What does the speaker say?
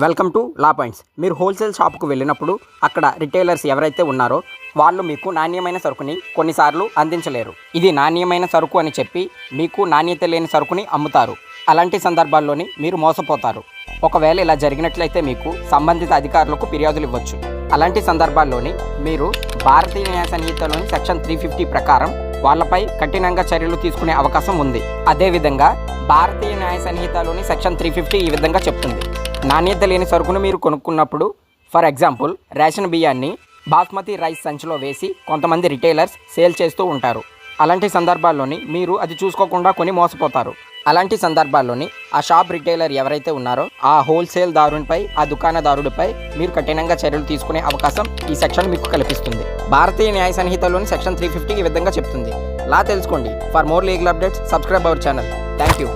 Welcome to law points. మీరు wholesale షాప్కు వెళ్ళినప్పుడు అక్కడ రిటైలర్స్ ఎవరైతే ఉన్నారో వాళ్ళు మీకు నాణ్యమైన సరుకుని కొన్నిసార్లు అందించలేరు. ఇది నాణ్యమైన సరుకు అని చెప్పి మీకు నాణ్యత లేని సరుకుని అమ్ముతారు. అలాంటి సందర్భాల్లోని మీరు మోసపోతారు. ఒకవేళ ఇలా జరిగినట్లయితే మీకు సంబంధిత అధికారులకు ఫిర్యాదులు ఇవ్వచ్చు. అలాంటి సందర్భాల్లోని మీరు భారతీయ న్యాయ సంహితలోని సెక్షన్ 350 ప్రకారం వాళ్ళపై కఠినంగా చర్యలు తీసుకునే అవకాశం ఉంది. అదేవిధంగా భారతీయ న్యాయ సంహితలోని సెక్షన్ 350 ఈ విధంగా చెప్తుంది: నాణ్యత లేని సరుకును మీరు కొనుక్కున్నప్పుడు, ఫర్ ఎగ్జాంపుల్ రేషన్ బియ్యాన్ని బాస్మతి రైస్ సంచిలో వేసి కొంతమంది రిటైలర్స్ సేల్ చేస్తూ ఉంటారు. అలాంటి సందర్భాల్లోని మీరు అది చూసుకోకుండా కొని మోసపోతారు. అలాంటి సందర్భాల్లోని ఆ షాప్ రిటైలర్ ఎవరైతే ఉన్నారో ఆ హోల్సేల్ దారునిపై, ఆ దుకాణదారుడిపై మీరు కఠినంగా చర్యలు తీసుకునే అవకాశం ఈ సెక్షన్ మీకు కల్పిస్తుంది. భారతీయ న్యాయ సంహితలోని సెక్షన్ 350 ఈ విధంగా చెప్తుంది. లా తెలుసుకోండి. For more legal updates subscribe our channel. Thank you.